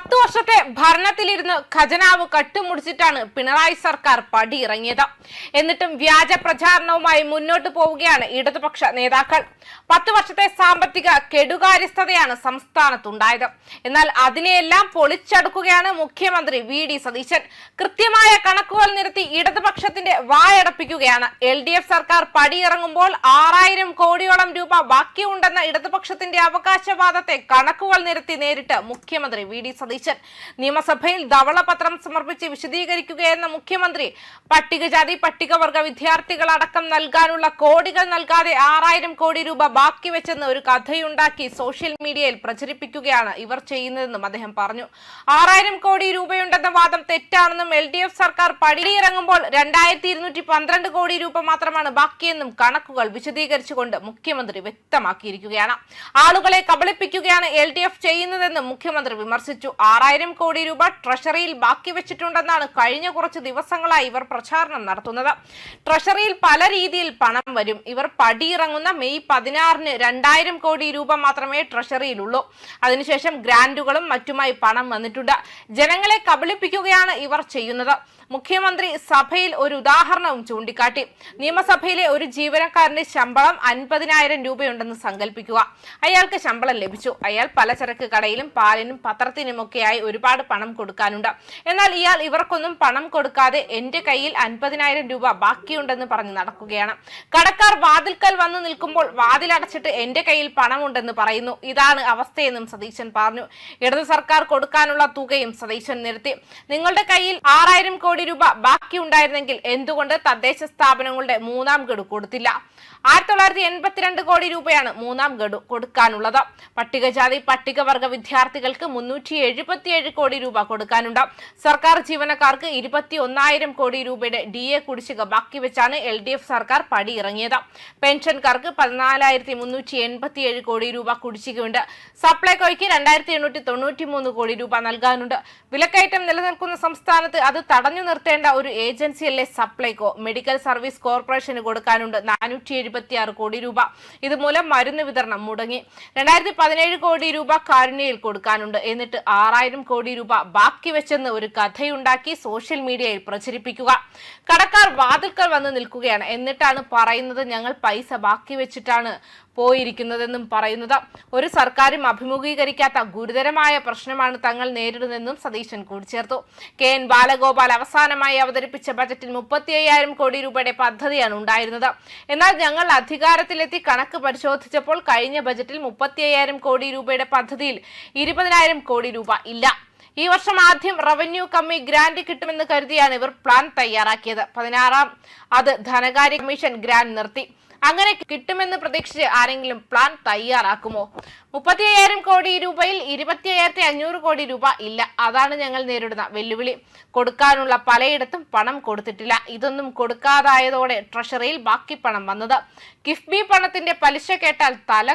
10 വർഷത്തെ ഭരണത്തിലിരുന്ന് ഖജനാവ് കട്ടുമുടിച്ചിട്ടാണ് പിണറായി സർക്കാർ പടിയിറങ്ങിയത്. എന്നിട്ടും വ്യാജ പ്രചാരണവുമായി മുന്നോട്ട് പോവുകയാണ് ഇടതുപക്ഷ നേതാക്കൾ. 10 വർഷത്തെ സാമ്പത്തിക കെടുകാര്യസ്ഥതയാണ് സംസ്ഥാനത്തുണ്ടായത്. എന്നാൽ അതിനെയെല്ലാം പൊളിച്ചടുക്കുകയാണ് മുഖ്യമന്ത്രി വി.ഡി. സതീശൻ. കൃത്യമായ കണക്കുകൾ നിരത്തി ഇടതുപക്ഷത്തിന്റെ വായടപ്പിക്കുകയാണ്. LDF സർക്കാർ പടിയിറങ്ങുമ്പോൾ 6000 കോടിയോളം രൂപ ബാക്കിയുണ്ടെന്ന ഇടതുപക്ഷത്തിന്റെ അവകാശവാദത്തെ കണക്കുകൾ നിരത്തി നേരിട്ട് മുഖ്യമന്ത്രി വി.ഡി. സതീശൻ നിയമസഭയിൽ ധവളപത്രം സമർപ്പിച്ച് വിശദീകരിക്കുകയെന്ന മുഖ്യമന്ത്രി പട്ടികജാതി പട്ടികവർഗ വിദ്യാർത്ഥികളടക്കം നൽകാനുള്ള കോടികൾ നൽകാതെ 6000 കോടി രൂപ ബാക്കി വെച്ചെന്ന് ഒരു കഥയുണ്ടാക്കി സോഷ്യൽ മീഡിയയിൽ പ്രചരിപ്പിക്കുകയാണ് ഇവർ ചെയ്യുന്നതെന്നും അദ്ദേഹം പറഞ്ഞു. 6000 കോടി രൂപയുണ്ടെന്ന വാദം തെറ്റാണെന്നും LDF സർക്കാർ പടിയിറങ്ങുമ്പോൾ 2212 കോടി രൂപ മാത്രമാണ് ബാക്കിയെന്നും കണക്കുകൾ വിശദീകരിച്ചുകൊണ്ട് മുഖ്യമന്ത്രി വ്യക്തമാക്കിയിരിക്കുകയാണ്. ആളുകളെ കബളിപ്പിക്കുകയാണ് LDF ചെയ്യുന്നതെന്നും മുഖ്യമന്ത്രി വിമർശിച്ചു. 6000 കോടി രൂപ ട്രഷറിയിൽ ബാക്കി വെച്ചിട്ടുണ്ടെന്നാണ് കഴിഞ്ഞ കുറച്ച് ദിവസങ്ങളായി ഇവർ പ്രചാരണം നടത്തുന്നത്. ട്രഷറിയിൽ പല രീതിയിൽ പണം വരും. ഇവർ പടിയിറങ്ങുന്ന മെയ് 16-ന് 2000 കോടി രൂപ മാത്രമേ ട്രഷറിയിലുള്ളൂ. അതിനുശേഷം ഗ്രാന്റുകളും മറ്റുമായി പണം വന്നിട്ടുണ്ട്. ജനങ്ങളെ കബളിപ്പിക്കുകയാണ് ഇവർ ചെയ്യുന്നത്. മുഖ്യമന്ത്രി സഭയിൽ ഒരു ഉദാഹരണവും ചൂണ്ടിക്കാട്ടി. നിയമസഭയിലെ ഒരു ജീവനക്കാരന്റെ ശമ്പളം 50,000 രൂപയുണ്ടെന്ന് സങ്കല്പിക്കുക. അയാൾക്ക് ശമ്പളം ലഭിച്ചു. അയാൾ പലചരക്ക് കടയിലും പാലിനും പത്രത്തിനുമൊക്കെയായി ഒരുപാട് പണം കൊടുക്കാനുണ്ട്. എന്നാൽ ഇയാൾ ഇവർക്കൊന്നും പണം കൊടുക്കാതെ എന്റെ കയ്യിൽ 50,000 രൂപ ബാക്കിയുണ്ടെന്ന് പറഞ്ഞ് നടക്കുകയാണ്. കടക്കാർ വാതിൽക്കൽ വന്നു നിൽക്കുമ്പോൾ വാതിലടച്ചിട്ട് എന്റെ കയ്യിൽ പണമുണ്ടെന്ന് പറയുന്നു. ഇതാണ് അവസ്ഥയെന്നും സതീശൻ പറഞ്ഞു. ഇടതു സർക്കാർ കൊടുക്കാനുള്ള തുകയും സതീശൻ നിരത്തി. നിങ്ങളുടെ കയ്യിൽ 6000 കോടി രൂപ ബാക്കി ഉണ്ടായിരുന്നെങ്കിൽ എന്തുകൊണ്ട് തദ്ദേശ സ്ഥാപനങ്ങളുടെ മൂന്നാം ഗഡു കൊടുത്തില്ല? 1982 കോടി രൂപയാണ് മൂന്നാം ഗഡു കൊടുക്കാനുള്ളത്. പട്ടികജാതി പട്ടികവർഗ വിദ്യാർത്ഥികൾക്ക് 377 കോടി രൂപ കൊടുക്കാനുണ്ട്. സർക്കാർ ജീവനക്കാർക്ക് 21,000 കോടി രൂപയുടെ DA കുടിശ്ശിക ബാക്കി വെച്ചാണ് LDF സർക്കാർ പടിയിറങ്ങിയത്. പെൻഷൻകാർക്ക് 14,387 കോടി രൂപ കുടിശ്ശികയുണ്ട്. സപ്ലൈകോയ്ക്ക് 2,893 കോടി രൂപ നൽകാനുണ്ട്. വിലക്കയറ്റം നിലനിൽക്കുന്ന സംസ്ഥാനത്ത് അത് തടഞ്ഞു നിർത്തേണ്ട ഒരു ഏജൻസിയല്ലേ സപ്ലൈകോ. മെഡിക്കൽ സർവീസ് കോർപ്പറേഷന് കൊടുക്കാനുണ്ട് 476 കോടി രൂപ. ഇതുമൂലം മരുന്ന് വിതരണം മുടങ്ങി. 2017 കോടി രൂപ കാരുണ്യയിൽ കൊടുക്കാനുണ്ട്. എന്നിട്ട് 6000 കോടി രൂപ ബാക്കി വെച്ചെന്ന് ഒരു കഥയുണ്ടാക്കി സോഷ്യൽ മീഡിയയിൽ പ്രചരിപ്പിക്കുക. കടക്കാർ വാതിൽക്കൽ വന്ന് നിൽക്കുകയാണ്. എന്നിട്ടാണ് പറയുന്നത് ഞങ്ങൾ പൈസ ബാക്കി വെച്ചിട്ടാണ് പോയിരിക്കുന്നതെന്നും പറയുന്നത്. ഒരു സർക്കാരും അഭിമുഖീകരിക്കാത്ത ഗുരുതരമായ പ്രശ്നമാണ് തങ്ങൾ നേരിടുന്നതെന്നും സതീശൻ കൂട്ടിച്ചേർത്തു. KN ബാലഗോപാൽ അവസാനമായി അവതരിപ്പിച്ച ബജറ്റിൽ 35,000 കോടി രൂപയുടെ പദ്ധതിയാണ് ഉണ്ടായിരുന്നത്. എന്നാൽ ഞങ്ങൾ അധികാരത്തിലെത്തി കണക്ക് പരിശോധിച്ചപ്പോൾ കഴിഞ്ഞ ബജറ്റിൽ 35,000 കോടി രൂപയുടെ പദ്ധതിയിൽ 20,000 കോടി രൂപ ഇല്ല. ഈ വർഷം ആദ്യം റവന്യൂ കമ്മി ഗ്രാന്റ് കിട്ടുമെന്ന് കരുതിയാണ് ഇവർ പ്ലാൻ തയ്യാറാക്കിയത്. 16-ാം അത് ധനകാര്യ കമ്മീഷൻ ഗ്രാന്റ് നിർത്തി. അങ്ങനെ കിട്ടുമെന്ന് പ്രതീക്ഷിച്ച് ആരെങ്കിലും പ്ലാൻ തയ്യാറാക്കുമോ? 35,000 കോടി രൂപയിൽ 25,500 കോടി രൂപ ഇല്ല. അതാണ് ഞങ്ങൾ നേരിടുന്ന വെല്ലുവിളി. കൊടുക്കാനുള്ള പലയിടത്തും പണം കൊടുത്തിട്ടില്ല. ഇതൊന്നും കൊടുക്കാതായതോടെ ട്രഷറിയിൽ ബാക്കി പണം വന്നത്. കിഫ്ബി പണത്തിന്റെ പലിശ കേട്ടാൽ തല